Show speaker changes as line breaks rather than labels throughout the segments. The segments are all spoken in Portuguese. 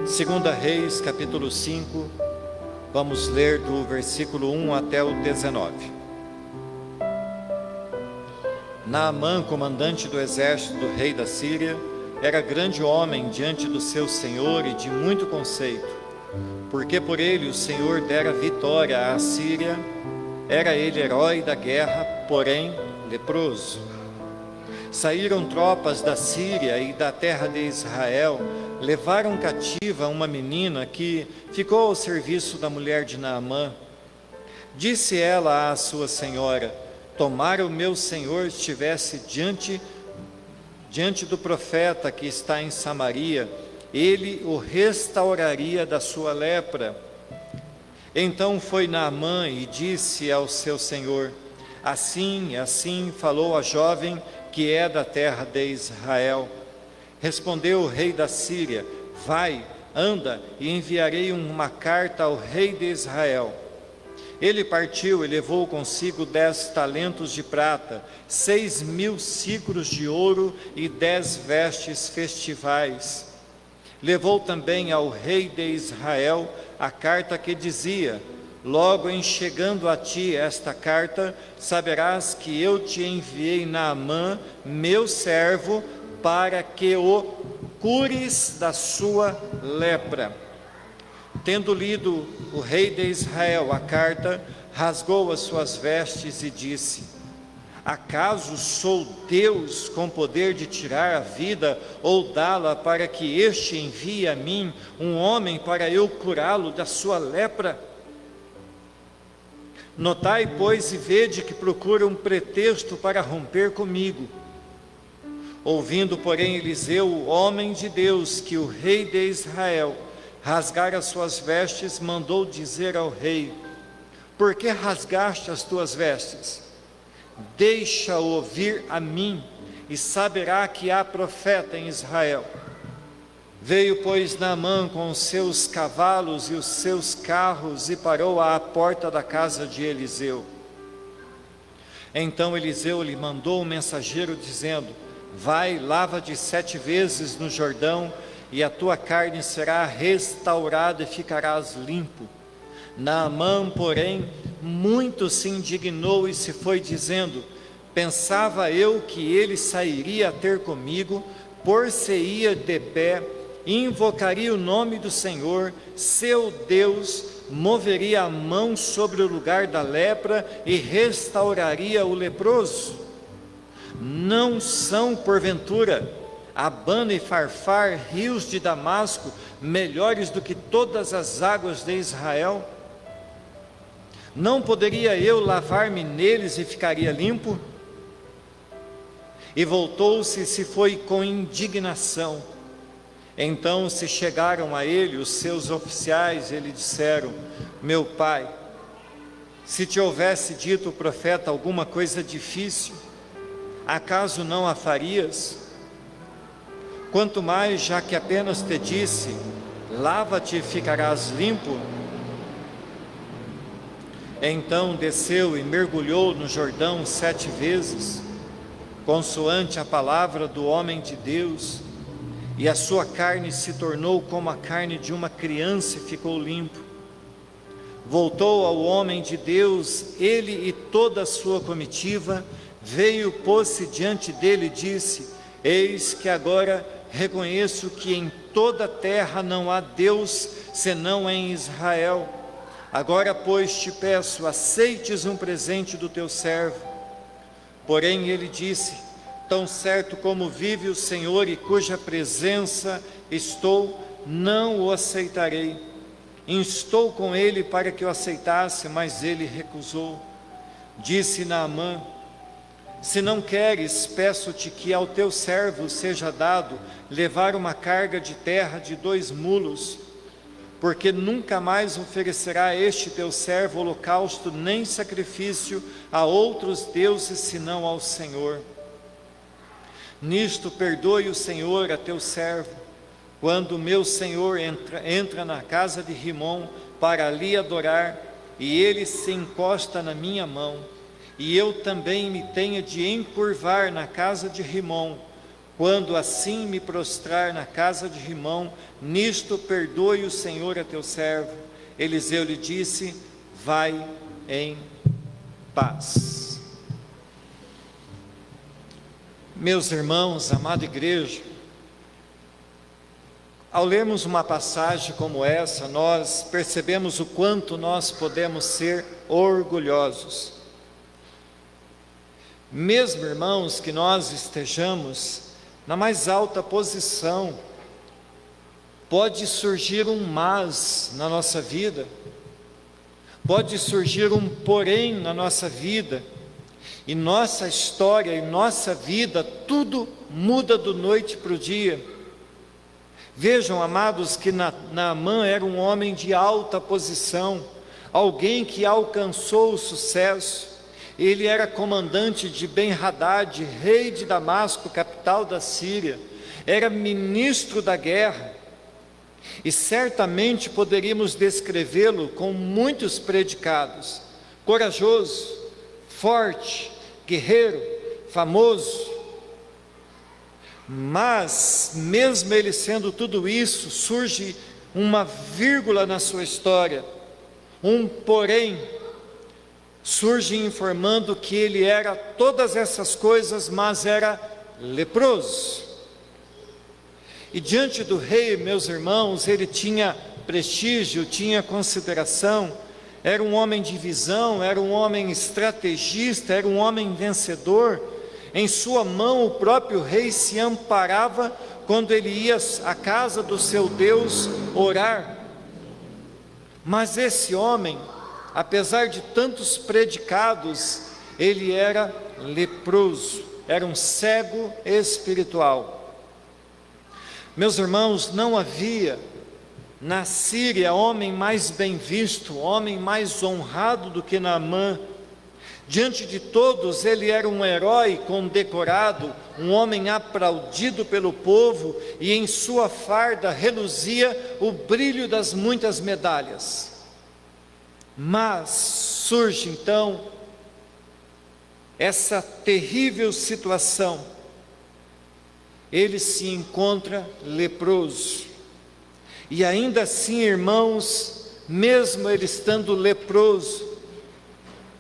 Segunda Reis, capítulo 5, vamos ler do versículo 1 até o 19. Naamã, comandante do exército do rei da Síria, era grande homem diante do seu senhor e de muito conceito, porque por ele o Senhor dera vitória à Síria. Era ele herói da guerra, porém leproso. Saíram tropas da Síria e da terra de Israel, levaram cativa uma menina que ficou ao serviço da mulher de Naamã. Disse ela à sua senhora: tomara o meu senhor estivesse diante do profeta que está em Samaria, ele o restauraria da sua lepra. Então foi Naamã e disse ao seu senhor: assim falou a jovem que é da terra de Israel. Respondeu o rei da Síria: vai, anda, e enviarei uma carta ao rei de Israel. Ele partiu e levou consigo 10 talentos de prata, 6.000 siclos de ouro e 10 vestes festivais. Levou também ao rei de Israel a carta que dizia: logo em chegando a ti esta carta, saberás que eu te enviei Naamã, meu servo, para que o cures da sua lepra. Tendo lido o rei de Israel a carta, rasgou as suas vestes e disse: acaso sou Deus com poder de tirar a vida ou dá-la, para que este envie a mim um homem para eu curá-lo da sua lepra? Notai, pois, e vede que procura um pretexto para romper comigo. Ouvindo, porém, Eliseu, o homem de Deus, que o rei de Israel rasgara as suas vestes, mandou dizer ao rei: por que rasgaste as tuas vestes? Deixa-o vir a mim, e saberá que há profeta em Israel. Veio, pois, Naamã com os seus cavalos e os seus carros, e parou à porta da casa de Eliseu. Então Eliseu lhe mandou um mensageiro, dizendo: vai, lava-te 7 vezes no Jordão, e a tua carne será restaurada e ficarás limpo. Naamã, porém, muito se indignou e se foi dizendo: pensava eu que ele sairia a ter comigo, por-se-ia de pé, invocaria o nome do Senhor, seu Deus, moveria a mão sobre o lugar da lepra e restauraria o leproso. Não são, porventura, Abana e Farfar, rios de Damasco, melhores do que todas as águas de Israel? Não poderia eu lavar-me neles e ficaria limpo? E voltou-se e se foi com indignação. Então se chegaram a ele os seus oficiais e lhe disseram: meu pai, se te houvesse dito o profeta alguma coisa difícil, acaso não a farias? Quanto mais, já que apenas te disse: lava-te e ficarás limpo. Então desceu e mergulhou no Jordão 7 vezes, consoante a palavra do homem de Deus, e a sua carne se tornou como a carne de uma criança e ficou limpo. Voltou ao homem de Deus, ele e toda a sua comitiva, veio, pôs-se diante dele e disse: eis que agora reconheço que em toda a terra não há Deus senão em Israel. Agora, pois, te peço, aceites um presente do teu servo. Porém ele disse: tão certo como vive o Senhor e cuja presença estou, não o aceitarei. Instou com ele para que o aceitasse, mas ele recusou. Disse Naamã: se não queres, peço-te que ao teu servo seja dado levar uma carga de terra de 2 mulos, porque nunca mais oferecerá este teu servo holocausto nem sacrifício a outros deuses senão ao Senhor. Nisto perdoe o Senhor a teu servo, quando o meu senhor entra na casa de Rimom para ali adorar, e ele se encosta na minha mão, e eu também me tenha de encurvar na casa de Rimom, quando assim me prostrar na casa de Rimão, nisto perdoe o Senhor a teu servo. Eliseu lhe disse: vai em paz. Meus irmãos, amada igreja, ao lermos uma passagem como essa, nós percebemos o quanto nós podemos ser orgulhosos. Mesmo, irmãos, que nós estejamos na mais alta posição, pode surgir um mas na nossa vida, pode surgir um porém na nossa vida, e nossa história e nossa vida, tudo muda do noite para o dia. Vejam, amados, que Naamã era um homem de alta posição, alguém que alcançou o sucesso. Ele era comandante de Ben-Hadad, rei de Damasco, capital da Síria, era ministro da guerra, e certamente poderíamos descrevê-lo com muitos predicados: corajoso, forte, guerreiro, famoso. Mas, mesmo ele sendo tudo isso, surge uma vírgula na sua história, um porém, surge informando que ele era todas essas coisas, mas era leproso. E diante do rei, meus irmãos, ele tinha prestígio, tinha consideração, era um homem de visão, era um homem estrategista, era um homem vencedor. Em sua mão o próprio rei se amparava quando ele ia à casa do seu Deus orar. Mas esse homem, apesar de tantos predicados, ele era leproso, era um cego espiritual. Meus irmãos, não havia na Síria homem mais bem visto, homem mais honrado do que Naamã. Diante de todos, ele era um herói condecorado, um homem aplaudido pelo povo, e em sua farda reluzia o brilho das muitas medalhas. Mas surge então essa terrível situação. Ele se encontra leproso, e ainda assim, irmãos, mesmo ele estando leproso,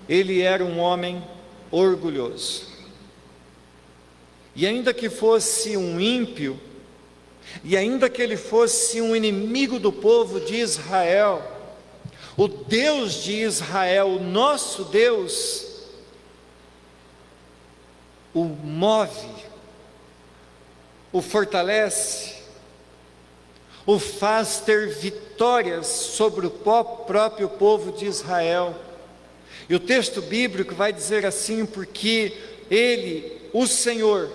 ele era um homem orgulhoso. E ainda que fosse um ímpio, e ainda que ele fosse um inimigo do povo de Israel, o Deus de Israel, o nosso Deus, o move, o fortalece, o faz ter vitórias sobre o próprio povo de Israel. E o texto bíblico vai dizer assim: porque ele, o Senhor,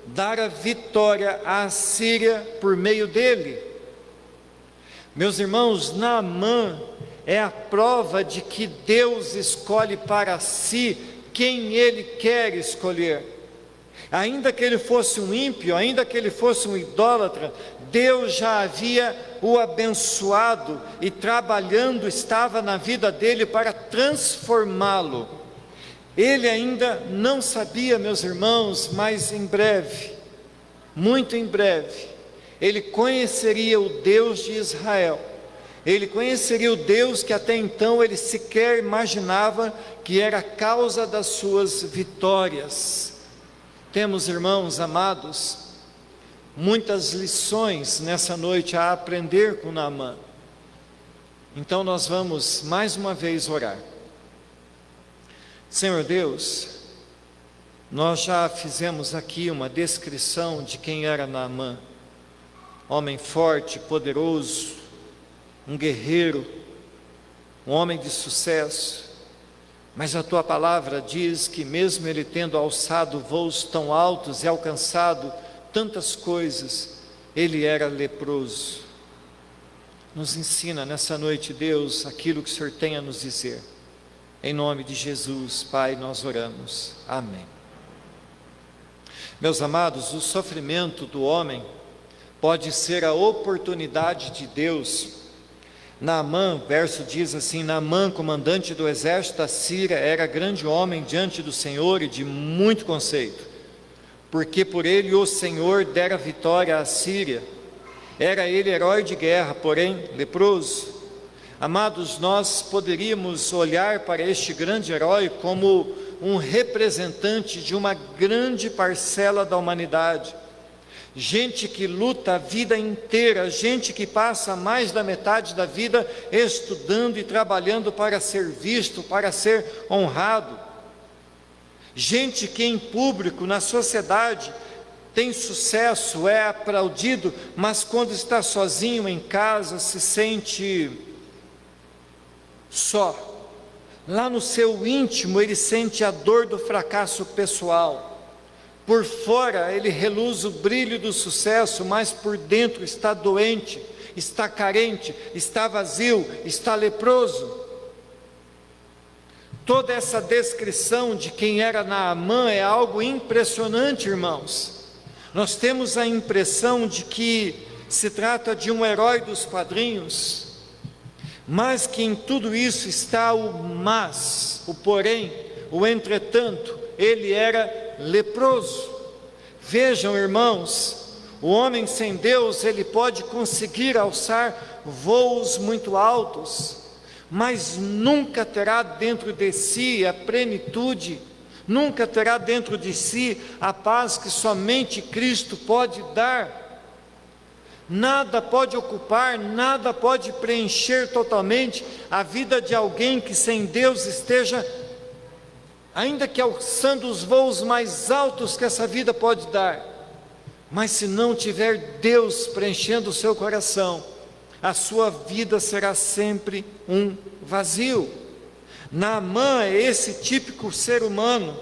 dará vitória à Síria por meio dele. Meus irmãos, Naamã é a prova de que Deus escolhe para si quem ele quer escolher. Ainda que ele fosse um ímpio, ainda que ele fosse um idólatra, Deus já havia o abençoado e trabalhando estava na vida dele para transformá-lo. Ele ainda não sabia, meus irmãos, mas em breve, muito em breve, ele conheceria o Deus de Israel. Ele conheceria o Deus que até então ele sequer imaginava que era a causa das suas vitórias. Temos, irmãos amados, muitas lições nessa noite a aprender com Naamã. Então nós vamos mais uma vez orar. Senhor Deus, nós já fizemos aqui uma descrição de quem era Naamã. Homem forte, poderoso, um guerreiro, um homem de sucesso. Mas a tua palavra diz que mesmo ele tendo alçado voos tão altos e alcançado tantas coisas, ele era leproso. Nos ensina nessa noite, Deus, aquilo que o Senhor tem a nos dizer. Em nome de Jesus, Pai, nós oramos. Amém. Meus amados, o sofrimento do homem pode ser a oportunidade de Deus. Naamã, verso diz assim: Naamã, comandante do exército da Síria, era grande homem diante do Senhor e de muito conceito. porque por ele o Senhor dera vitória à Síria. Era ele herói de guerra, porém leproso. Amados, nós poderíamos olhar para este grande herói como um representante de uma grande parcela da humanidade. Gente que luta a vida inteira, gente que passa mais da metade da vida estudando e trabalhando para ser visto, para ser honrado. Gente que em público, na sociedade, tem sucesso, é aplaudido, mas quando está sozinho em casa se sente só. Lá no seu íntimo ele sente a dor do fracasso pessoal. Por fora ele reluz o brilho do sucesso, mas por dentro está doente, está carente, está vazio, está leproso. Toda essa descrição de quem era Naamã é algo impressionante, irmãos. Nós temos a impressão de que se trata de um herói dos quadrinhos, mas que em tudo isso está o mas, o porém, o entretanto. Ele era leproso. Vejam, irmãos, o homem sem Deus, ele pode conseguir alçar voos muito altos, mas nunca terá dentro de si a plenitude, nunca terá dentro de si a paz que somente Cristo pode dar. Nada pode ocupar, nada pode preencher totalmente a vida de alguém que sem Deus esteja, ainda que alçando os voos mais altos que essa vida pode dar, mas se não tiver Deus preenchendo o seu coração, a sua vida será sempre um vazio. Naamã é esse típico ser humano,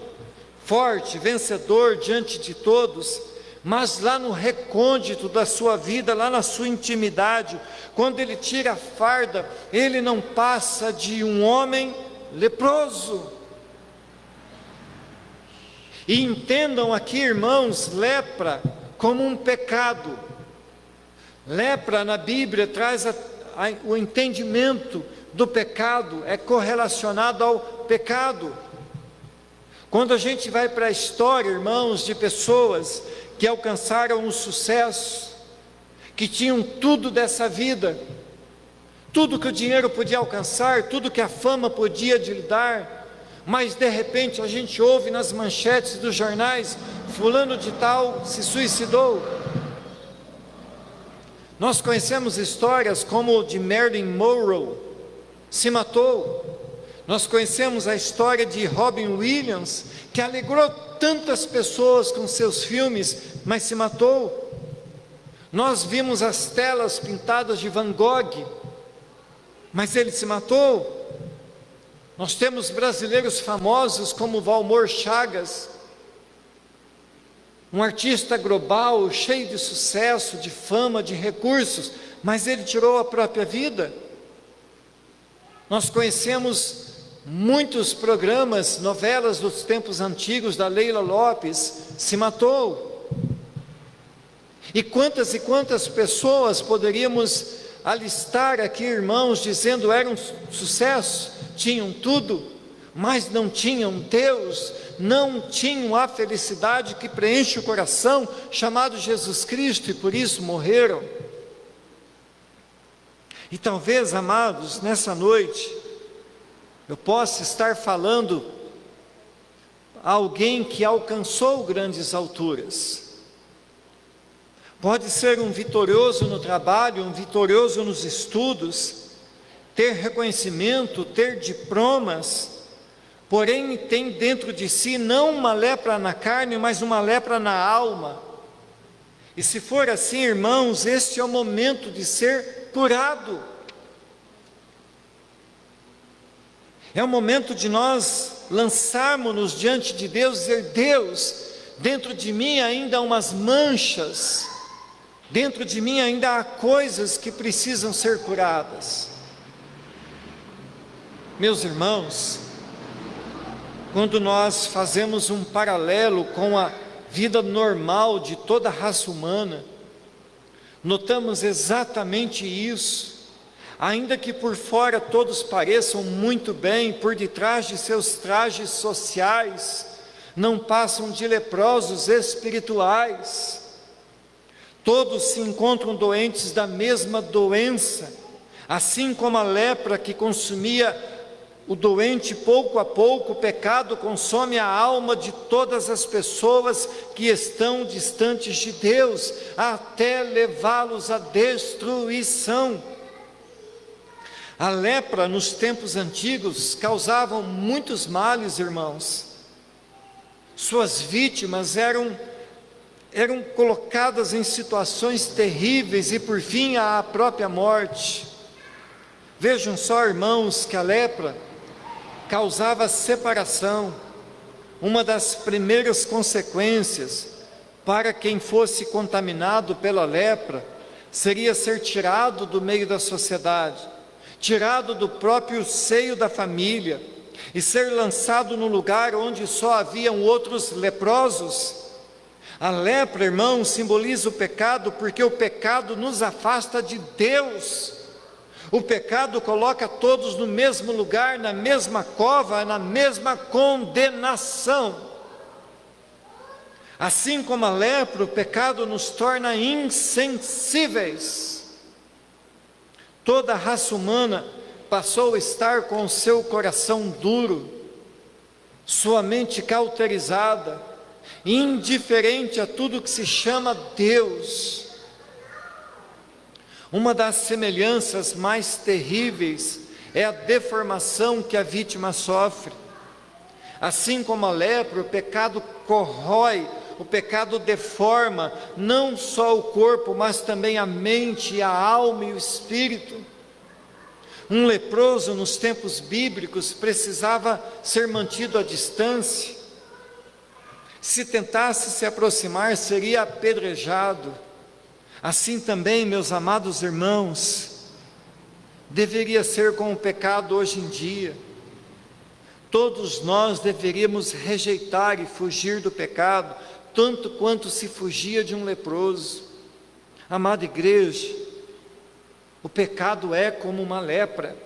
forte, vencedor diante de todos, mas lá no recôndito da sua vida, lá na sua intimidade, quando ele tira a farda, ele não passa de um homem leproso. E entendam aqui, irmãos, lepra como um pecado. Lepra na Bíblia traz o entendimento do pecado, é correlacionado ao pecado. Quando a gente vai para a história, irmãos, de pessoas que alcançaram o sucesso, que tinham tudo dessa vida, tudo que o dinheiro podia alcançar, tudo que a fama podia lhe dar, mas de repente a gente ouve nas manchetes dos jornais, fulano de tal se suicidou. Nós conhecemos histórias como o de Marilyn Monroe, se matou. Nós conhecemos a história de Robin Williams, que alegrou tantas pessoas com seus filmes, mas se matou. Nós vimos as telas pintadas de Van Gogh, mas ele se matou. Nós temos brasileiros famosos como Valmor Chagas, um artista global, cheio de sucesso, de fama, de recursos, mas ele tirou a própria vida. Nós conhecemos muitos programas, novelas dos tempos antigos, da Leila Lopes, se matou. E quantas pessoas poderíamos alistar aqui, irmãos, dizendo eram sucesso, tinham tudo, mas não tinham Deus, não tinham a felicidade que preenche o coração, chamado Jesus Cristo, e por isso morreram. E talvez, amados, nessa noite, eu possa estar falando a alguém que alcançou grandes alturas. Pode ser um vitorioso no trabalho, um vitorioso nos estudos, ter reconhecimento, ter diplomas, porém tem dentro de si não uma lepra na carne, mas uma lepra na alma. E se for assim, irmãos, este é o momento de ser curado. É o momento de nós lançarmos-nos diante de Deus e dizer: Deus, dentro de mim ainda há umas manchas, dentro de mim ainda há coisas que precisam ser curadas. Meus irmãos, quando nós fazemos um paralelo com a vida normal de toda a raça humana, notamos exatamente isso. Ainda que por fora todos pareçam muito bem, por detrás de seus trajes sociais, não passam de leprosos espirituais. Todos se encontram doentes da mesma doença, assim como a lepra que consumia o doente pouco a pouco, o pecado consome a alma de todas as pessoas que estão distantes de Deus, até levá-los à destruição. A lepra nos tempos antigos causava muitos males, irmãos. Suas vítimas eram colocadas em situações terríveis e por fim à própria morte. Vejam só, irmãos, que a lepra causava separação. Uma das primeiras consequências para quem fosse contaminado pela lepra seria ser tirado do meio da sociedade, tirado do próprio seio da família e ser lançado no lugar onde só haviam outros leprosos. A lepra, irmão, simboliza o pecado, porque o pecado nos afasta de Deus. O pecado coloca todos no mesmo lugar, na mesma cova, na mesma condenação. Assim como a lepra, o pecado nos torna insensíveis. Toda a raça humana passou a estar com o seu coração duro, sua mente cauterizada, indiferente a tudo que se chama Deus. Uma das semelhanças mais terríveis é a deformação que a vítima sofre. Assim como a lepra, o pecado corrói, o pecado deforma não só o corpo, mas também a mente, a alma e o espírito. Um leproso nos tempos bíblicos precisava ser mantido à distância. Se tentasse se aproximar, seria apedrejado. Assim também, meus amados irmãos, deveria ser com o pecado hoje em dia. Todos nós deveríamos rejeitar e fugir do pecado, tanto quanto se fugia de um leproso. Amada igreja, o pecado é como uma lepra.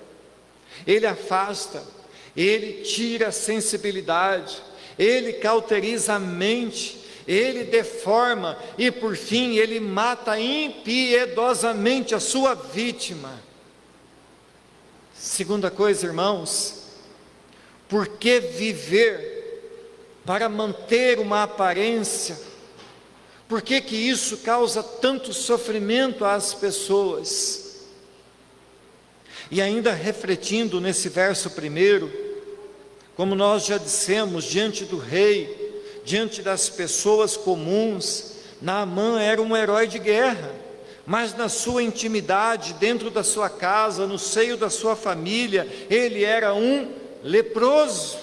Ele afasta, ele tira a sensibilidade, ele cauteriza a mente, ele deforma e por fim ele mata impiedosamente a sua vítima. Segunda coisa, irmãos, por que viver para manter uma aparência? Por que isso causa tanto sofrimento às pessoas? E ainda refletindo nesse verso primeiro, como nós já dissemos, diante do rei, diante das pessoas comuns, Naamã era um herói de guerra, mas na sua intimidade, dentro da sua casa, no seio da sua família, ele era um leproso.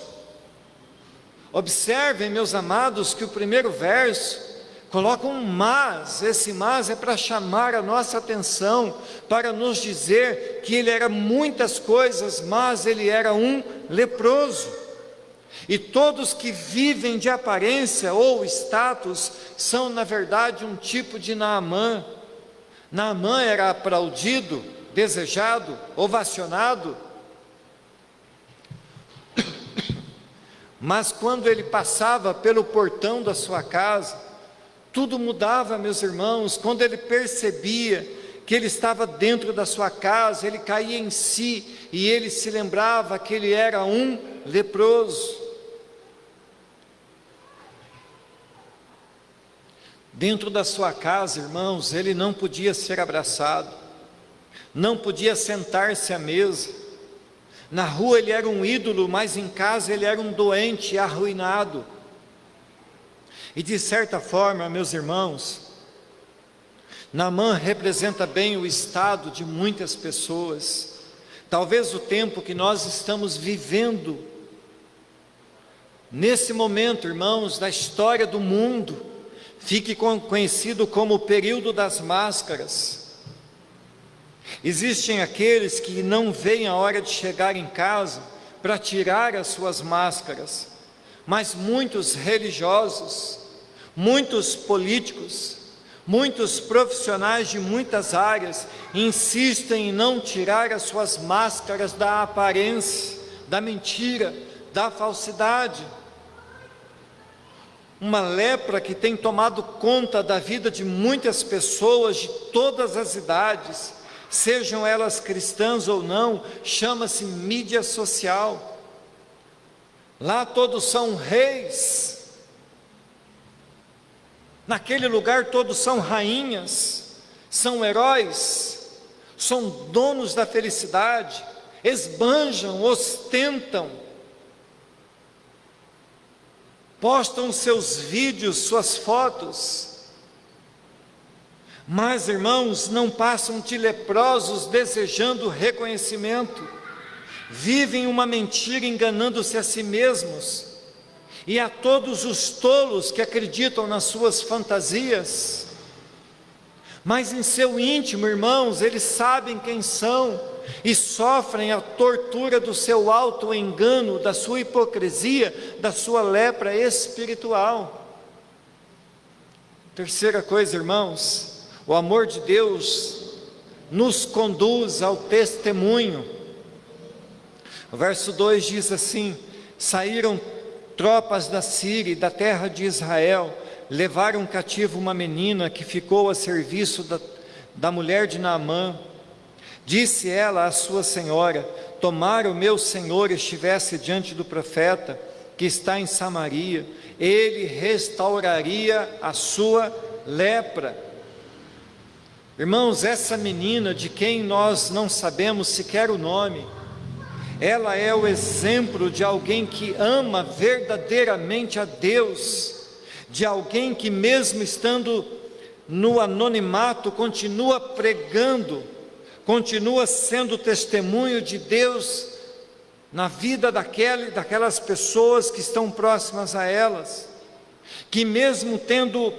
Observem, meus amados, que o primeiro verso coloca um mas. Esse mas é para chamar a nossa atenção, para nos dizer que ele era muitas coisas, mas ele era um leproso. E todos que vivem de aparência ou status são na verdade um tipo de Naamã. Naamã era aplaudido, desejado, ovacionado. Mas quando ele passava pelo portão da sua casa, tudo mudava, meus irmãos. Quando ele percebia que ele estava dentro da sua casa, ele caía em si e ele se lembrava que ele era um leproso. Dentro da sua casa, irmãos, ele não podia ser abraçado, não podia sentar-se à mesa. Na rua ele era um ídolo, mas em casa ele era um doente arruinado. E de certa forma, meus irmãos, Naamã representa bem o estado de muitas pessoas. Talvez o tempo que nós estamos vivendo, nesse momento, irmãos, da história do mundo, fique conhecido como o período das máscaras. Existem aqueles que não veem a hora de chegar em casa para tirar as suas máscaras, mas muitos religiosos, muitos políticos, muitos profissionais de muitas áreas insistem em não tirar as suas máscaras da aparência, da mentira, da falsidade. uma lepra que tem tomado conta da vida de muitas pessoas de todas as idades, sejam elas cristãs ou não, chama-se mídia social. Lá todos são reis, naquele lugar todos são rainhas, são heróis, são donos da felicidade, esbanjam, ostentam, postam seus vídeos, suas fotos, mas irmãos, não passam de leprosos desejando reconhecimento, vivem uma mentira enganando-se a si mesmos, e a todos os tolos que acreditam nas suas fantasias, mas em seu íntimo, irmãos, eles sabem quem são, e sofrem a tortura do seu auto-engano, da sua hipocrisia, da sua lepra espiritual. Terceira coisa, irmãos, o amor de Deus nos conduz ao testemunho. O verso 2 diz assim: saíram tropas da Síria e da terra de Israel, levaram cativo uma menina que ficou a serviço da mulher de Naamã. Disse ela à sua senhora: tomara o meu senhor estivesse diante do profeta que está em Samaria, ele restauraria a sua lepra. Irmãos, essa menina, de quem nós não sabemos sequer o nome, ela é o exemplo de alguém que ama verdadeiramente a Deus, de alguém que mesmo estando no anonimato, continua pregando, continua sendo testemunho de Deus na vida daquelas pessoas que estão próximas a elas, que mesmo tendo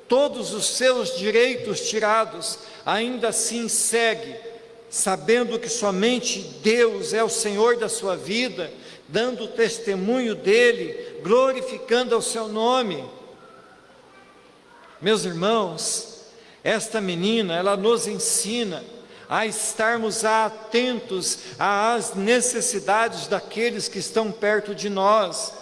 todos os seus direitos tirados, ainda assim segue, sabendo que somente Deus é o Senhor da sua vida, dando testemunho dEle, glorificando ao seu nome. Meus irmãos, esta menina, ela nos ensina a estarmos atentos às necessidades daqueles que estão perto de nós.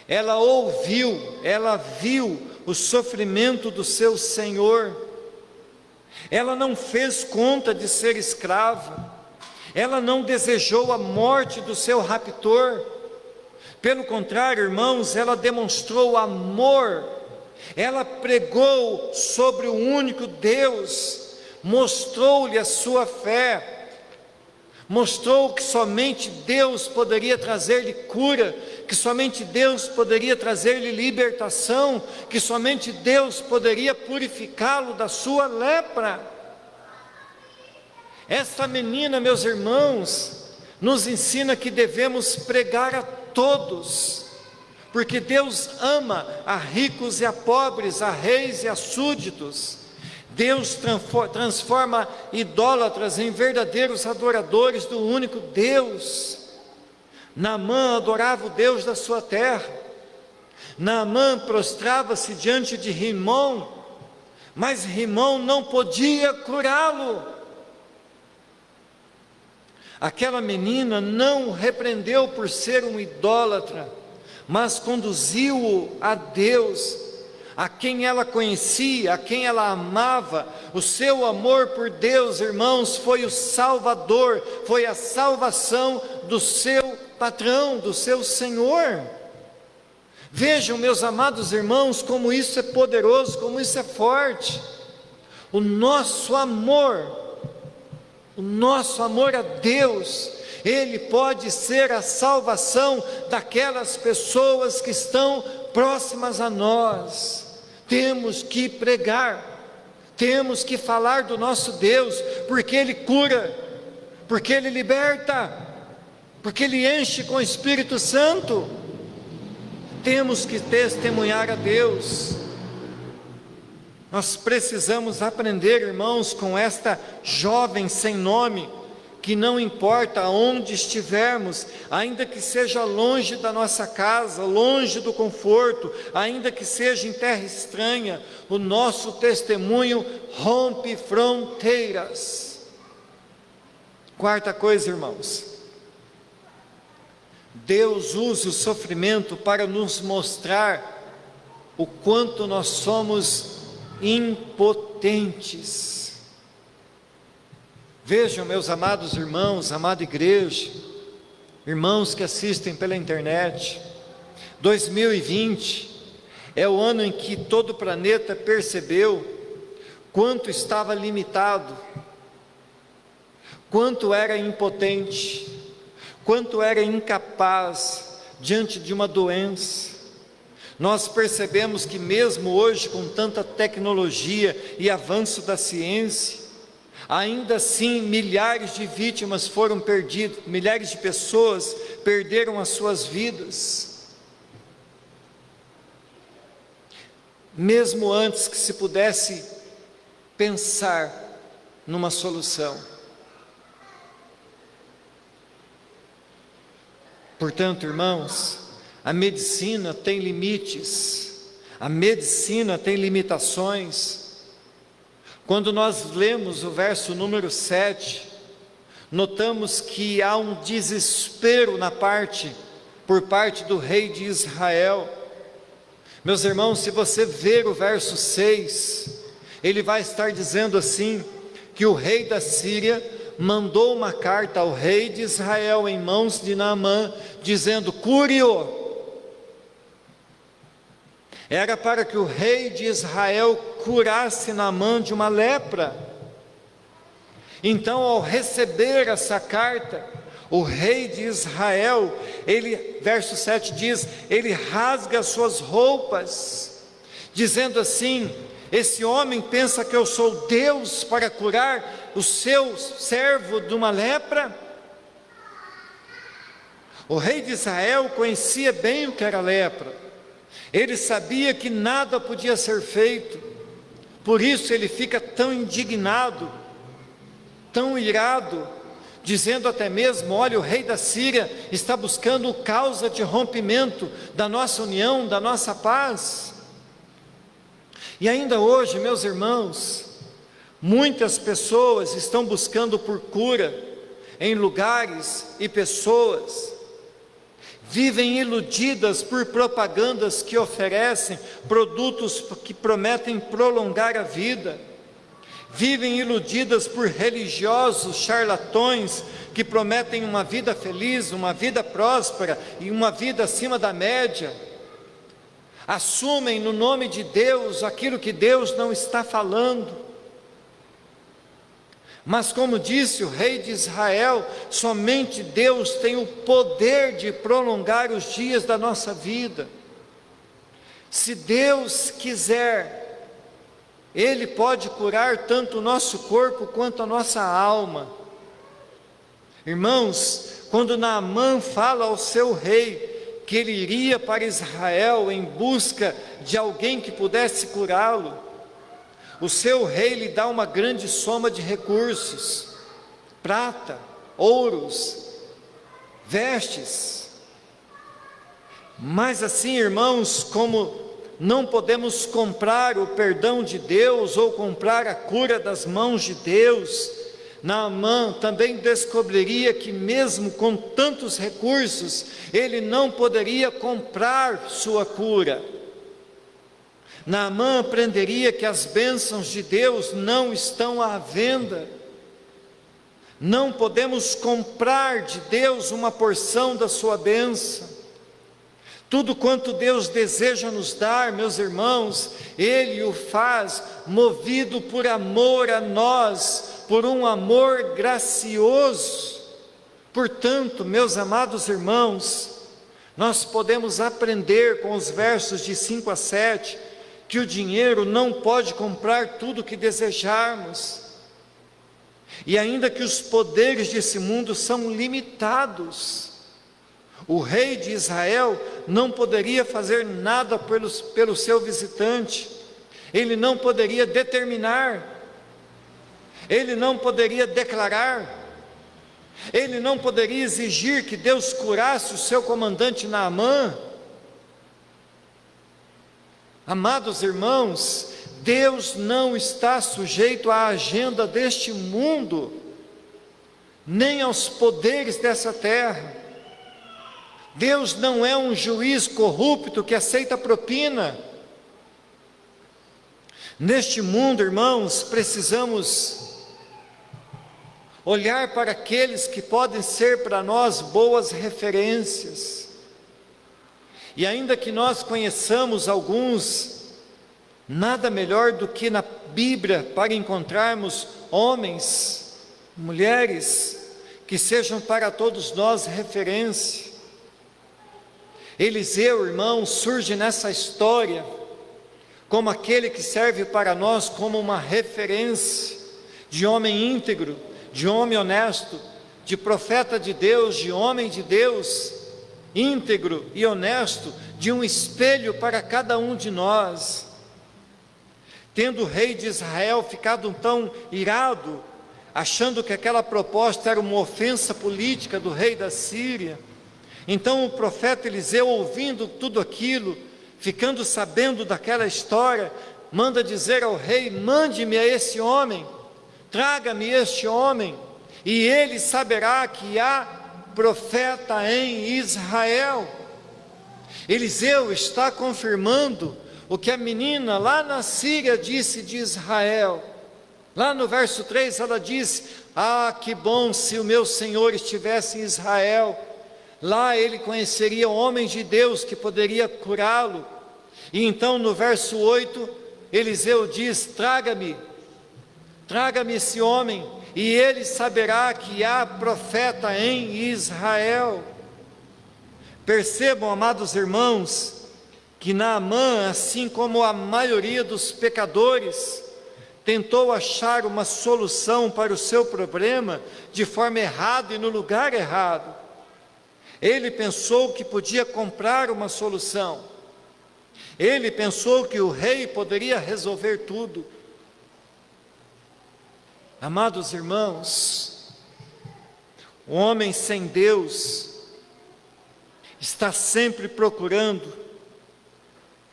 Ela ouviu, ela viu o sofrimento do seu Senhor. Ela não fez conta de ser escrava, ela não desejou a morte do seu raptor. Pelo contrário, irmãos, ela demonstrou amor, ela pregou sobre o único Deus, mostrou-lhe a sua fé, mostrou que somente Deus poderia trazer-lhe cura, que somente Deus poderia trazer-lhe libertação, que somente Deus poderia purificá-lo da sua lepra. Esta menina, meus irmãos, nos ensina que devemos pregar a todos, porque Deus ama a ricos e a pobres, a reis e a súditos. Deus transforma idólatras em verdadeiros adoradores do único Deus. Naamã adorava o Deus da sua terra. Naamã prostrava-se diante de Rimom, mas Rimom não podia curá-lo. Aquela menina não o repreendeu por ser um idólatra, mas conduziu-o a Deus, a quem ela conhecia, a quem ela amava. O seu amor por Deus, irmãos, foi o Salvador, foi a salvação do seu patrão, do seu Senhor. Vejam, meus amados irmãos, como isso é poderoso, como isso é forte. O nosso amor a Deus, ele pode ser a salvação daquelas pessoas que estão próximas a nós. Temos que pregar, temos que falar do nosso Deus, porque Ele cura, porque Ele liberta, porque Ele enche com o Espírito Santo. Temos que testemunhar a Deus. Nós precisamos aprender, irmãos, com esta jovem sem nome, que não importa onde estivermos, ainda que seja longe da nossa casa, longe do conforto, ainda que seja em terra estranha, o nosso testemunho rompe fronteiras. Quarta coisa, irmãos, Deus usa o sofrimento para nos mostrar o quanto nós somos impotentes. Vejam, meus amados irmãos, amada igreja, irmãos que assistem pela internet, 2020 é o ano em que todo o planeta percebeu quanto estava limitado, quanto era impotente, quanto era incapaz diante de uma doença. Nós percebemos que mesmo hoje, com tanta tecnologia e avanço da ciência, ainda assim milhares de vítimas foram perdidas, milhares de pessoas perderam as suas vidas. Mesmo antes que se pudesse pensar numa solução. Portanto, irmãos, a medicina tem limites, a medicina tem limitações. Quando nós lemos o verso número 7, notamos que há um desespero por parte do rei de Israel. Meus irmãos, se você ver o verso 6, ele vai estar dizendo assim, que o rei da Síria mandou uma carta ao rei de Israel em mãos de Naamã, dizendo: cure-o. Era para que o rei de Israel curasse Naamã de uma lepra. Então, ao receber essa carta, o rei de Israel, verso 7 diz, ele rasga as suas roupas, dizendo assim: esse homem pensa que eu sou Deus para curar o seu servo de uma lepra? O rei de Israel conhecia bem o que era lepra. Ele sabia que nada podia ser feito, por isso ele fica tão indignado, tão irado, dizendo até mesmo: olha, o rei da Síria está buscando causa de rompimento da nossa união, da nossa paz. E ainda hoje, meus irmãos, muitas pessoas estão buscando por cura em lugares e pessoas, vivem iludidas por propagandas que oferecem produtos que prometem prolongar a vida, vivem iludidas por religiosos charlatões que prometem uma vida feliz, uma vida próspera e uma vida acima da média, assumem no nome de Deus aquilo que Deus não está falando. Mas como disse o rei de Israel, somente Deus tem o poder de prolongar os dias da nossa vida. Se Deus quiser, Ele pode curar tanto o nosso corpo quanto a nossa alma. Irmãos, quando Naamã fala ao seu rei que ele iria para Israel em busca de alguém que pudesse curá-lo, o seu rei lhe dá uma grande soma de recursos: prata, ouros, vestes. Mas assim, irmãos, como não podemos comprar o perdão de Deus ou comprar a cura das mãos de Deus, Naamã também descobriria que mesmo com tantos recursos, ele não poderia comprar sua cura. Naamã aprenderia que as bênçãos de Deus não estão à venda. Não podemos comprar de Deus uma porção da sua bênção. Tudo quanto Deus deseja nos dar, meus irmãos, Ele o faz movido por amor a nós, por um amor gracioso. Portanto, meus amados irmãos, nós podemos aprender com os versos de 5 a 7, que o dinheiro não pode comprar tudo o que desejarmos, e ainda que os poderes desse mundo são limitados, o rei de Israel não poderia fazer nada pelo seu visitante, ele não poderia determinar, ele não poderia declarar, ele não poderia exigir que Deus curasse o seu comandante Naamã. Amados irmãos, Deus não está sujeito à agenda deste mundo, nem aos poderes dessa terra. Deus não é um juiz corrupto que aceita propina. Neste mundo, irmãos, precisamos olhar para aqueles que podem ser para nós boas referências. E ainda que nós conheçamos alguns, nada melhor do que na Bíblia para encontrarmos homens, mulheres, que sejam para todos nós referência. Eliseu, irmão, surge nessa história como aquele que serve para nós como uma referência de homem íntegro, de homem honesto, de profeta de Deus, de homem de Deus, íntegro e honesto, de um espelho para cada um de nós. Tendo o rei de Israel ficado tão irado, achando que aquela proposta era uma ofensa política do rei da Síria, então o profeta Eliseu, ouvindo tudo aquilo, ficando sabendo daquela história, manda dizer ao rei: mande-me a esse homem, traga-me este homem, e ele saberá que há profeta em Israel. Eliseu está confirmando o que a menina lá na Síria disse de Israel. Lá no verso 3 ela diz: ah, que bom se o meu Senhor estivesse em Israel, lá ele conheceria o homem de Deus que poderia curá-lo. E então no verso 8, Eliseu diz: traga-me esse homem, e ele saberá que há profeta em Israel. Percebam, amados irmãos, que Naamã, assim como a maioria dos pecadores, tentou achar uma solução para o seu problema de forma errada e no lugar errado. Ele pensou que podia comprar uma solução. Ele pensou que o rei poderia resolver tudo. Amados irmãos, o homem sem Deus está sempre procurando,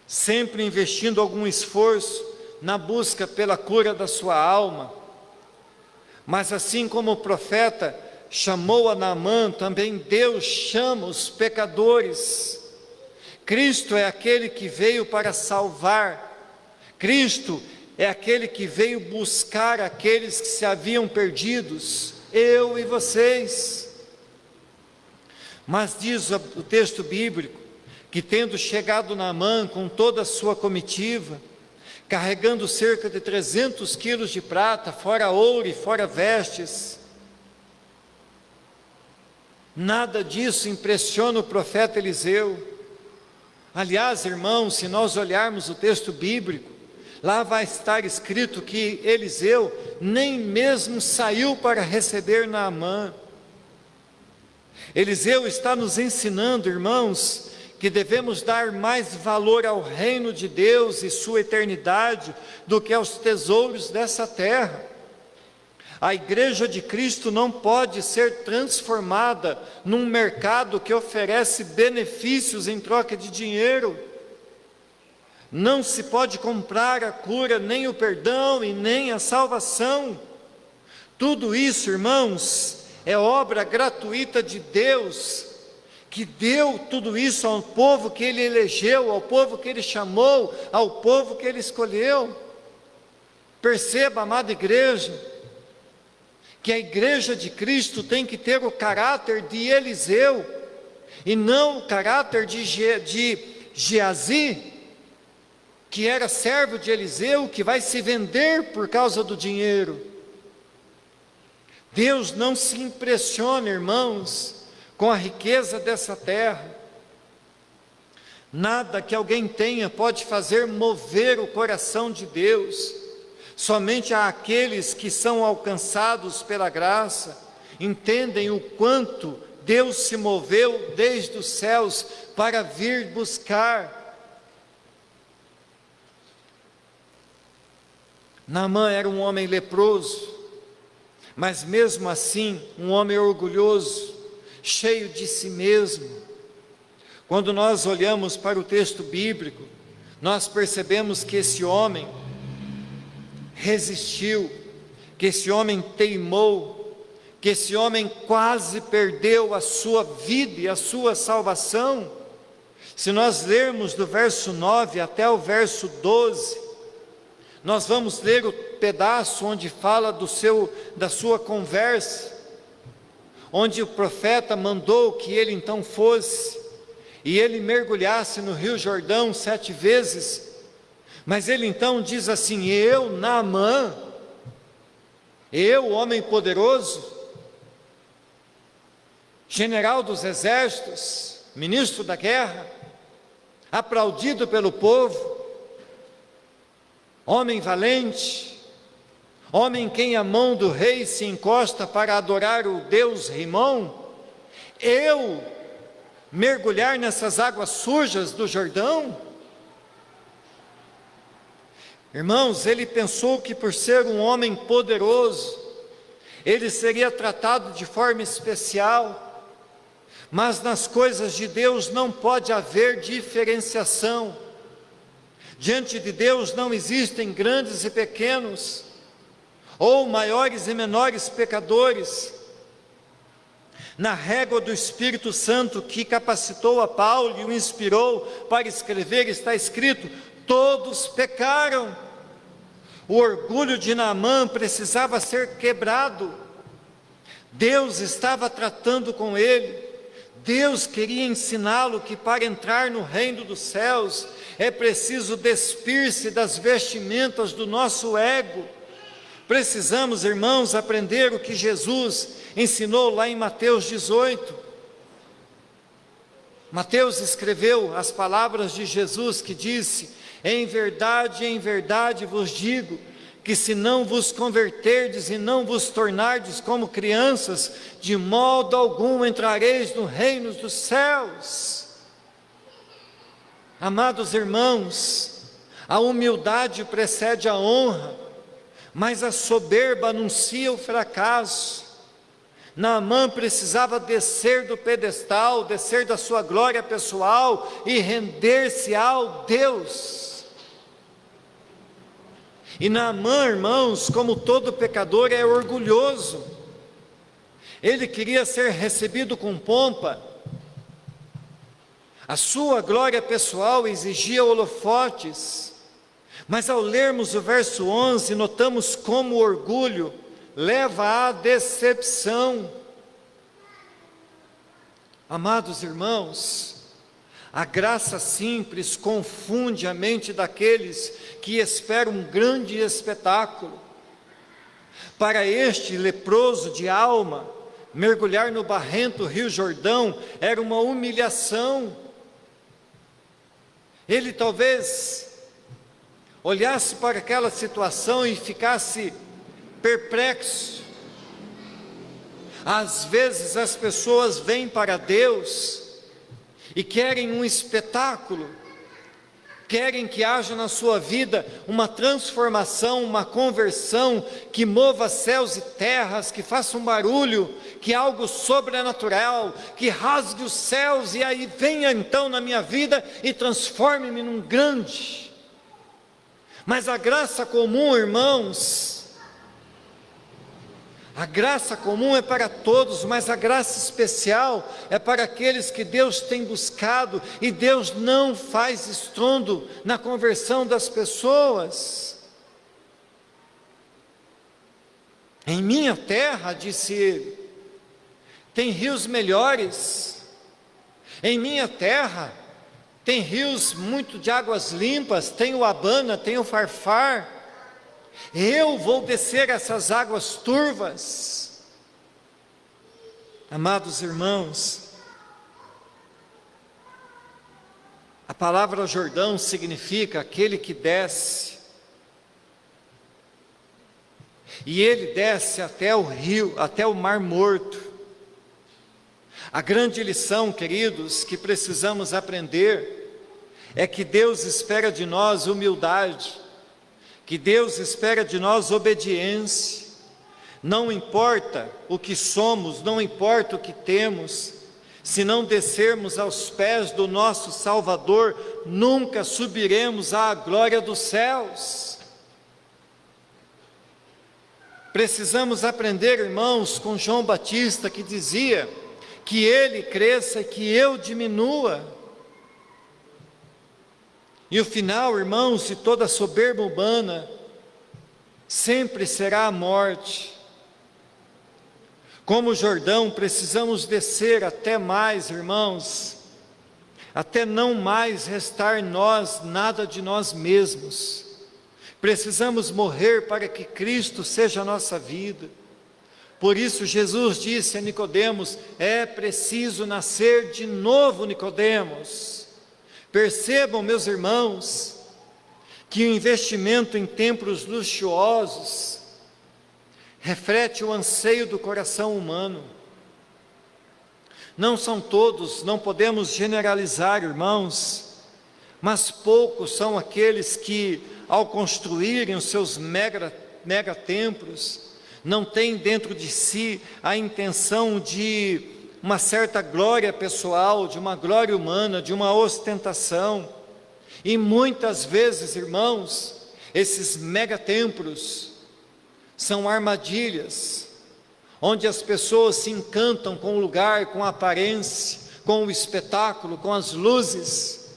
sempre investindo algum esforço na busca pela cura da sua alma. Mas assim como o profeta chamou a Naamã, também Deus chama os pecadores. Cristo é aquele que veio para salvar. Cristo é aquele que veio buscar aqueles que se haviam perdidos, eu e vocês. Mas diz o texto bíblico que, tendo chegado Naamã com toda a sua comitiva, carregando cerca de 300 quilos de prata, fora ouro e fora vestes, nada disso impressiona o profeta Eliseu. Aliás, irmãos, se nós olharmos o texto bíblico, lá vai estar escrito que Eliseu nem mesmo saiu para receber Naamã. Eliseu está nos ensinando, irmãos, que devemos dar mais valor ao reino de Deus e sua eternidade do que aos tesouros dessa terra. A igreja de Cristo não pode ser transformada num mercado que oferece benefícios em troca de dinheiro. Não se pode comprar a cura, nem o perdão e nem a salvação. Tudo isso, irmãos, é obra gratuita de Deus, que deu tudo isso ao povo que Ele elegeu, ao povo que Ele chamou, ao povo que Ele escolheu. Perceba, amada igreja, que a igreja de Cristo tem que ter o caráter de Eliseu, e não o caráter de Geazi, que era servo de Eliseu, que vai se vender por causa do dinheiro. Deus não se impressiona, irmãos, com a riqueza dessa terra. Nada que alguém tenha pode fazer mover o coração de Deus. Somente aqueles que são alcançados pela graça entendem o quanto Deus se moveu desde os céus para vir buscar. Naamã era um homem leproso, mas mesmo assim um homem orgulhoso, cheio de si mesmo. Quando nós olhamos para o texto bíblico, nós percebemos que esse homem resistiu, que esse homem teimou, que esse homem quase perdeu a sua vida e a sua salvação. Se nós lermos do verso 9 até o verso 12, Nós vamos ler o pedaço onde fala da sua conversa, onde o profeta mandou que ele então fosse, e ele mergulhasse no rio Jordão 7 vezes, mas ele então diz assim: eu, Naamã, eu, homem poderoso, general dos exércitos, ministro da guerra, aplaudido pelo povo, homem valente, homem em quem a mão do rei se encosta para adorar o Deus Rimon, eu mergulhar nessas águas sujas do Jordão? Irmãos, ele pensou que por ser um homem poderoso, ele seria tratado de forma especial, mas nas coisas de Deus não pode haver diferenciação. Diante de Deus não existem grandes e pequenos, ou maiores e menores pecadores. Na régua do Espírito Santo que capacitou a Paulo e o inspirou para escrever, está escrito: todos pecaram. O orgulho de Naamã precisava ser quebrado. Deus estava tratando com ele. Deus queria ensiná-lo que para entrar no reino dos céus é preciso despir-se das vestimentas do nosso ego. Precisamos, irmãos, aprender o que Jesus ensinou lá em Mateus 18. Mateus escreveu as palavras de Jesus que disse: em verdade vos digo, que se não vos converterdes e não vos tornardes como crianças, de modo algum entrareis no reino dos céus. Amados irmãos, a humildade precede a honra, mas a soberba anuncia o fracasso. Naamã precisava descer do pedestal, descer da sua glória pessoal e render-se ao Deus. E Naamã, irmãos, como todo pecador, é orgulhoso. Ele queria ser recebido com pompa. A sua glória pessoal exigia holofotes. Mas ao lermos o verso 11, notamos como o orgulho leva à decepção. Amados irmãos, a graça simples confunde a mente daqueles que esperam um grande espetáculo. Para este leproso de alma, mergulhar no barrento rio Jordão era uma humilhação. Ele talvez olhasse para aquela situação e ficasse perplexo. Às vezes as pessoas vêm para Deus e querem um espetáculo, querem que haja na sua vida uma transformação, uma conversão que mova céus e terras, que faça um barulho, que algo sobrenatural, que rasgue os céus e aí venha então na minha vida e transforme-me num grande. Mas a graça comum, irmãos, a graça comum é para todos, mas a graça especial é para aqueles que Deus tem buscado, e Deus não faz estrondo na conversão das pessoas. Em minha terra, disse ele, tem rios melhores. Em minha terra tem rios muito de águas limpas, tem o Abana, tem o Farfar. Eu vou descer essas águas turvas. Amados irmãos, a palavra Jordão significa aquele que desce. E ele desce até o rio, até o Mar Morto. A grande lição, queridos, que precisamos aprender é que Deus espera de nós humildade, que Deus espera de nós obediência. Não importa o que somos, não importa o que temos, se não descermos aos pés do nosso Salvador, nunca subiremos à glória dos céus. Precisamos aprender, irmãos, com João Batista, que dizia que ele cresça e que eu diminua. E o final, irmãos, de toda soberba humana sempre será a morte. Como o Jordão, precisamos descer até mais, irmãos, até não mais restar nós, nada de nós mesmos. Precisamos morrer para que Cristo seja a nossa vida. Por isso Jesus disse a Nicodemos: é preciso nascer de novo, Nicodemos. Percebam, meus irmãos, que o investimento em templos luxuosos reflete o anseio do coração humano. Não são todos, não podemos generalizar, irmãos, mas poucos são aqueles que, ao construírem os seus mega templos, não têm dentro de si a intenção de uma certa glória pessoal, de uma glória humana, de uma ostentação. E muitas vezes, irmãos, esses megatemplos são armadilhas, onde as pessoas se encantam com o lugar, com a aparência, com o espetáculo, com as luzes,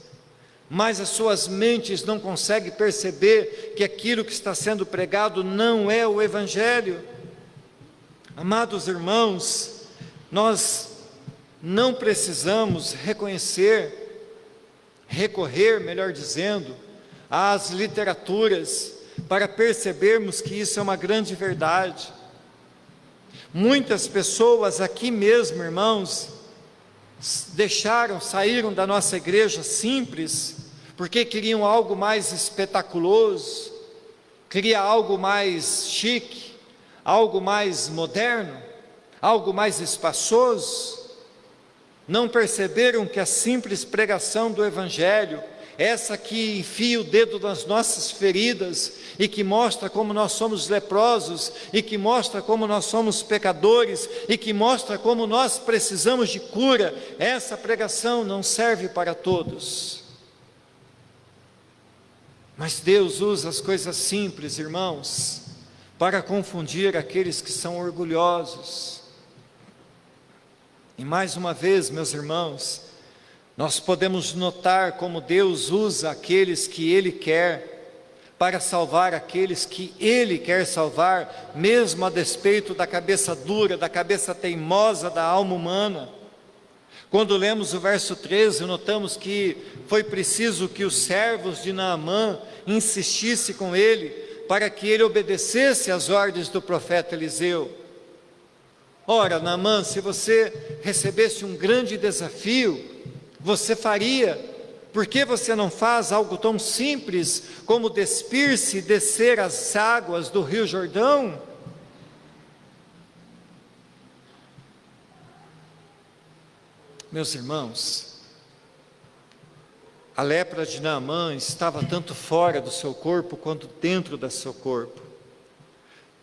mas as suas mentes não conseguem perceber que aquilo que está sendo pregado não é o Evangelho. Amados irmãos, nós não precisamos recorrer, melhor dizendo, às literaturas para percebermos que isso é uma grande verdade. Muitas pessoas aqui mesmo, irmãos, saíram da nossa igreja simples, porque queriam algo mais espetaculoso, queria algo mais chique, algo mais moderno, algo mais espaçoso. Não perceberam que a simples pregação do Evangelho, essa que enfia o dedo nas nossas feridas e que mostra como nós somos leprosos, e que mostra como nós somos pecadores, e que mostra como nós precisamos de cura, essa pregação não serve para todos. Mas Deus usa as coisas simples, irmãos, para confundir aqueles que são orgulhosos. E mais uma vez, meus irmãos, nós podemos notar como Deus usa aqueles que Ele quer para salvar aqueles que Ele quer salvar, mesmo a despeito da cabeça dura, da cabeça teimosa da alma humana. Quando lemos o verso 13, notamos que foi preciso que os servos de Naamã insistissem com ele, para que ele obedecesse às ordens do profeta Eliseu. Ora, Naamã, se você recebesse um grande desafio, você faria. Por que você não faz algo tão simples como despir-se e descer as águas do rio Jordão? Meus irmãos, a lepra de Naamã estava tanto fora do seu corpo quanto dentro do seu corpo.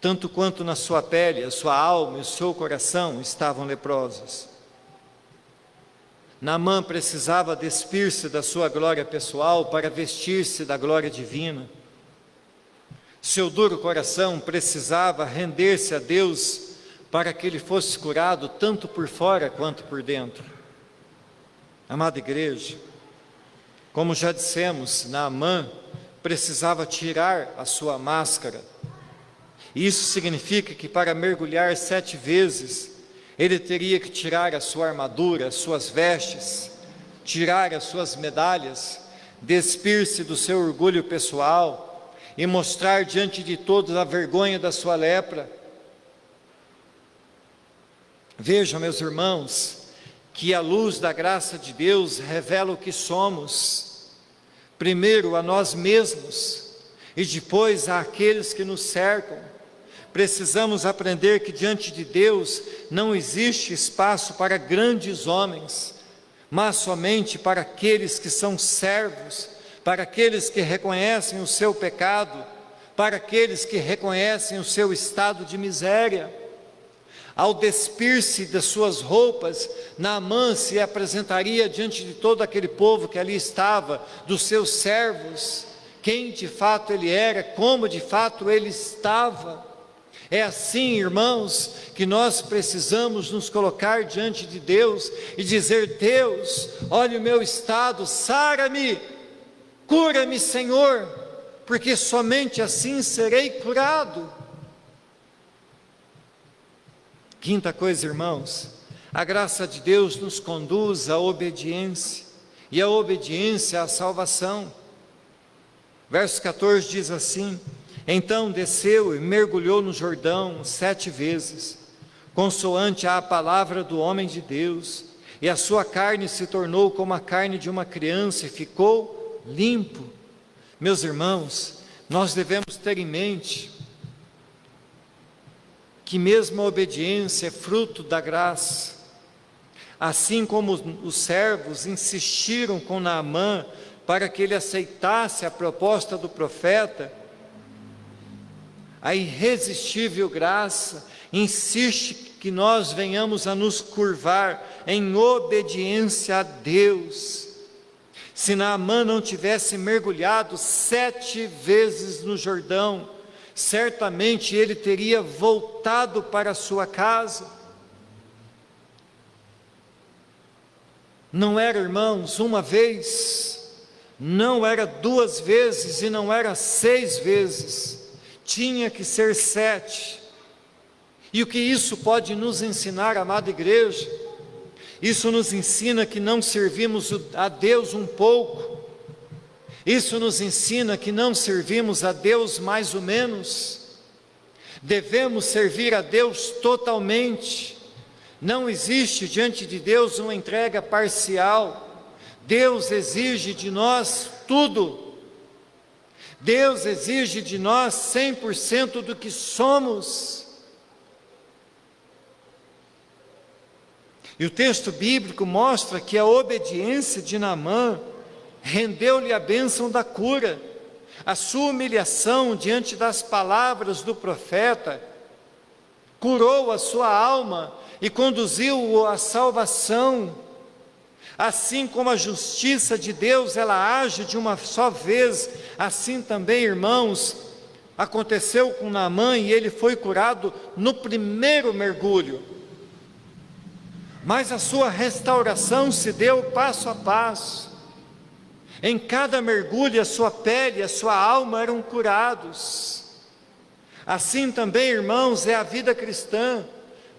Tanto quanto na sua pele, a sua alma e o seu coração estavam leprosos. Naamã precisava despir-se da sua glória pessoal para vestir-se da glória divina. Seu duro coração precisava render-se a Deus para que ele fosse curado tanto por fora quanto por dentro. Amada igreja, como já dissemos, Naamã precisava tirar a sua máscara. Isso significa que para mergulhar 7 vezes, ele teria que tirar a sua armadura, as suas vestes, tirar as suas medalhas, despir-se do seu orgulho pessoal e mostrar diante de todos a vergonha da sua lepra. Vejam, meus irmãos, que a luz da graça de Deus revela o que somos, primeiro a nós mesmos e depois àqueles que nos cercam. Precisamos aprender que diante de Deus não existe espaço para grandes homens, mas somente para aqueles que são servos, para aqueles que reconhecem o seu pecado, para aqueles que reconhecem o seu estado de miséria. Ao despir-se das suas roupas, Naamã se apresentaria diante de todo aquele povo que ali estava, dos seus servos, quem de fato ele era, como de fato ele estava. É assim, irmãos, que nós precisamos nos colocar diante de Deus e dizer: Deus, olha o meu estado, sara-me, cura-me, Senhor, porque somente assim serei curado. Quinta coisa, irmãos, a graça de Deus nos conduz à obediência, e a obediência à salvação. Verso 14 diz assim: então desceu e mergulhou no Jordão 7 vezes, consoante a palavra do homem de Deus, e a sua carne se tornou como a carne de uma criança e ficou limpo. Meus irmãos, nós devemos ter em mente que mesmo a obediência é fruto da graça. Assim como os servos insistiram com Naamã para que ele aceitasse a proposta do profeta, a irresistível graça insiste que nós venhamos a nos curvar em obediência a Deus. Se Naamã não tivesse mergulhado 7 vezes no Jordão, certamente ele teria voltado para a sua casa. Não era, irmãos, uma vez, não era 2 vezes e não era 6 vezes, tinha que ser 7. E o que isso pode nos ensinar, amada igreja? Isso nos ensina que não servimos a Deus um pouco, isso nos ensina que não servimos a Deus mais ou menos, devemos servir a Deus totalmente. Não existe diante de Deus uma entrega parcial. Deus exige de nós tudo. Deus exige de nós 100% do que somos. E o texto bíblico mostra que a obediência de Naamã rendeu-lhe a bênção da cura. A sua humilhação diante das palavras do profeta curou a sua alma e conduziu-o à salvação. Assim como a justiça de Deus, ela age de uma só vez, assim também, irmãos, aconteceu com Naamã e ele foi curado no primeiro mergulho. Mas a sua restauração se deu passo a passo. Em cada mergulho a sua pele, a sua alma eram curados. Assim também, irmãos, é a vida cristã.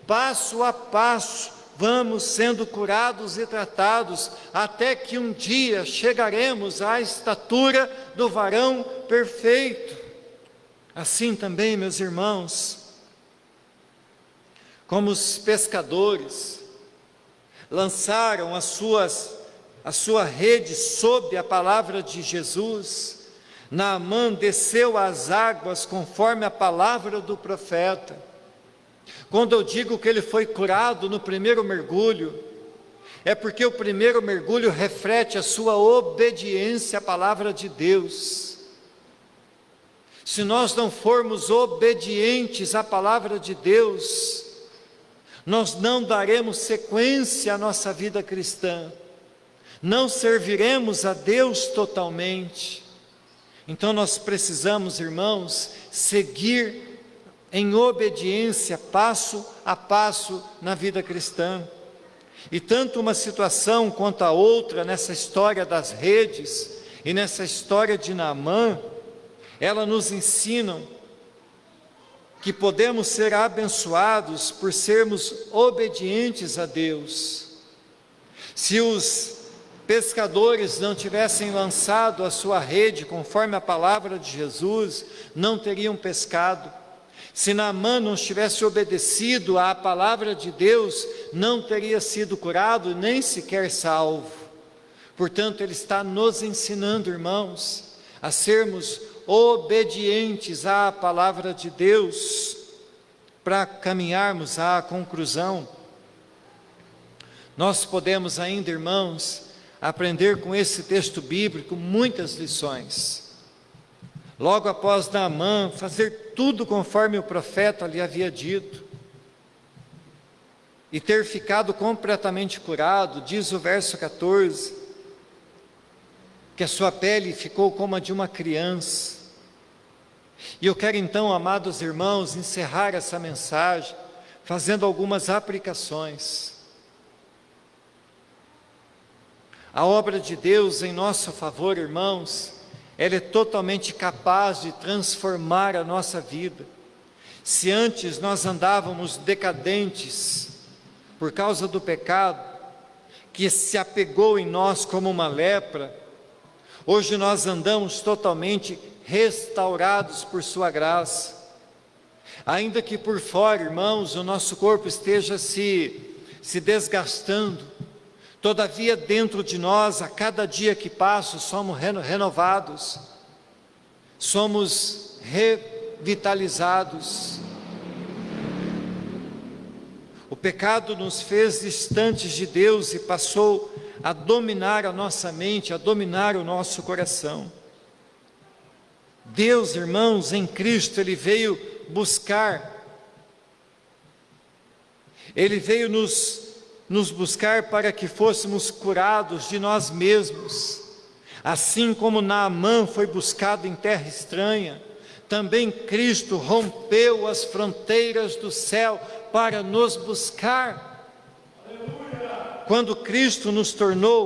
Passo a passo vamos sendo curados e tratados, até que um dia chegaremos à estatura do varão perfeito. Assim também, meus irmãos, como os pescadores lançaram a sua rede sob a palavra de Jesus, Naamã desceu às águas conforme a palavra do profeta. Quando eu digo que ele foi curado no primeiro mergulho, é porque o primeiro mergulho reflete a sua obediência à palavra de Deus. Se nós não formos obedientes à palavra de Deus, nós não daremos sequência à nossa vida cristã, não serviremos a Deus totalmente. Então nós precisamos, irmãos, seguir em obediência, passo a passo na vida cristã. E tanto uma situação quanto a outra, nessa história das redes, e nessa história de Naamã, ela nos ensinam que podemos ser abençoados por sermos obedientes a Deus. Se os pescadores não tivessem lançado a sua rede conforme a palavra de Jesus, não teriam pescado. Se Naamã não tivesse obedecido à palavra de Deus, não teria sido curado, nem sequer salvo. Portanto, ele está nos ensinando, irmãos, a sermos obedientes à palavra de Deus, para caminharmos à conclusão. Nós podemos ainda, irmãos, aprender com esse texto bíblico muitas lições. Logo após Naamã fazer tudo conforme o profeta lhe havia dito, e ter ficado completamente curado, diz o verso 14, que a sua pele ficou como a de uma criança. E eu quero então, amados irmãos, encerrar essa mensagem, fazendo algumas aplicações. A obra de Deus em nosso favor, irmãos, ela é totalmente capaz de transformar a nossa vida. Se antes nós andávamos decadentes por causa do pecado, que se apegou em nós como uma lepra, hoje nós andamos totalmente restaurados por sua graça. Ainda que por fora, irmãos, o nosso corpo esteja se desgastando, todavia dentro de nós, a cada dia que passa, somos renovados, somos revitalizados. O pecado nos fez distantes de Deus e passou a dominar a nossa mente, a dominar o nosso coração. Deus, irmãos, em Cristo, Ele veio buscar, Ele veio nos buscar para que fôssemos curados de nós mesmos. Assim como Naamã foi buscado em terra estranha, também Cristo rompeu as fronteiras do céu para nos buscar. Quando Cristo nos tomou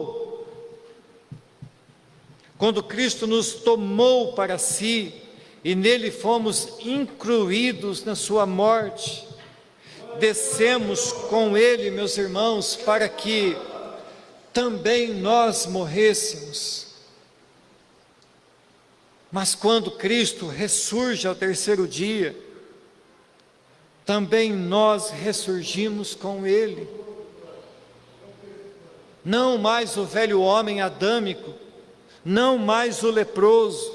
para si, e nele fomos incluídos na sua morte, descemos com ele, meus irmãos, para que também nós morrêssemos. Mas quando Cristo ressurge ao terceiro dia, também nós ressurgimos com Ele. Não mais o velho homem adâmico, não mais o leproso,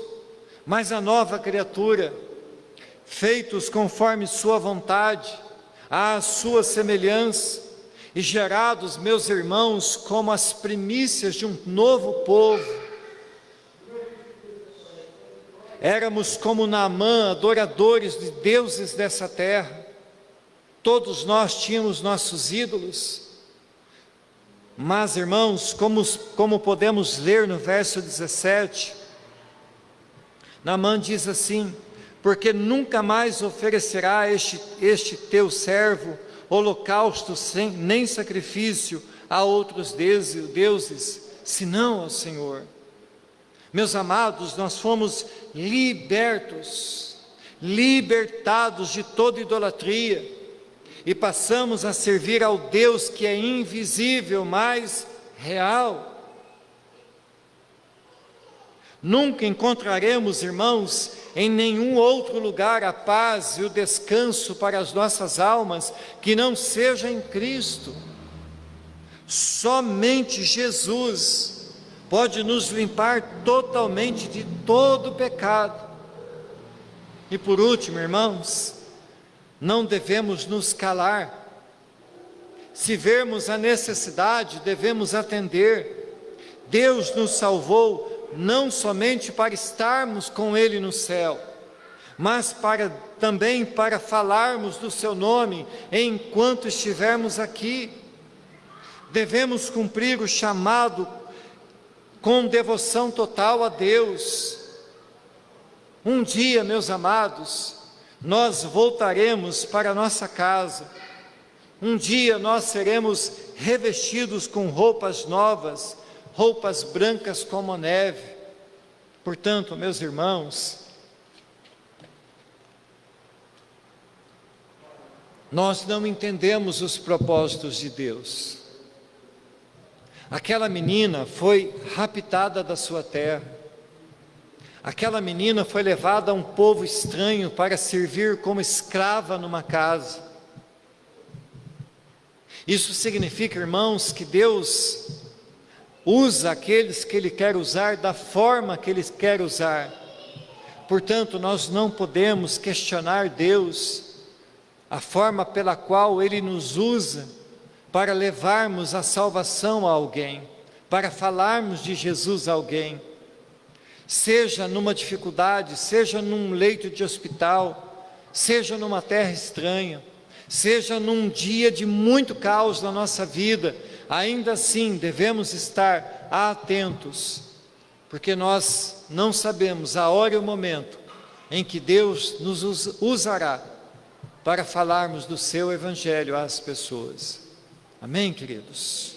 mas a nova criatura, feitos conforme sua vontade, à sua semelhança, e gerados, meus irmãos, como as primícias de um novo povo. Éramos como Naamã, adoradores de deuses dessa terra. Todos nós tínhamos nossos ídolos. Mas, irmãos, como podemos ler no verso 17, Naamã diz assim: porque nunca mais oferecerá este teu servo holocausto nem sacrifício a outros deuses, senão ao Senhor. Meus amados, nós fomos libertados de toda idolatria, e passamos a servir ao Deus que é invisível, mas real. Nunca encontraremos, irmãos, em nenhum outro lugar a paz e o descanso para as nossas almas que não seja em Cristo. Somente Jesus pode nos limpar totalmente de todo pecado. E por último, irmãos, não devemos nos calar. Se vermos a necessidade, devemos atender. Deus nos salvou não somente para estarmos com Ele no céu, mas também para falarmos do seu nome enquanto estivermos aqui. Devemos cumprir o chamado com devoção total a Deus. Um dia, meus amados, nós voltaremos para a nossa casa. Um dia nós seremos revestidos com roupas novas, roupas brancas como a neve. Portanto, meus irmãos, nós não entendemos os propósitos de Deus. Aquela menina foi raptada da sua terra. Aquela menina foi levada a um povo estranho para servir como escrava numa casa. Isso significa, irmãos, que Deus usa aqueles que Ele quer usar da forma que Ele quer usar. Portanto, nós não podemos questionar Deus, a forma pela qual Ele nos usa para levarmos a salvação a alguém, para falarmos de Jesus a alguém. Seja numa dificuldade, seja num leito de hospital, seja numa terra estranha, seja num dia de muito caos na nossa vida, ainda assim devemos estar atentos, porque nós não sabemos a hora e o momento em que Deus nos usará para falarmos do seu Evangelho às pessoas. Amém, queridos?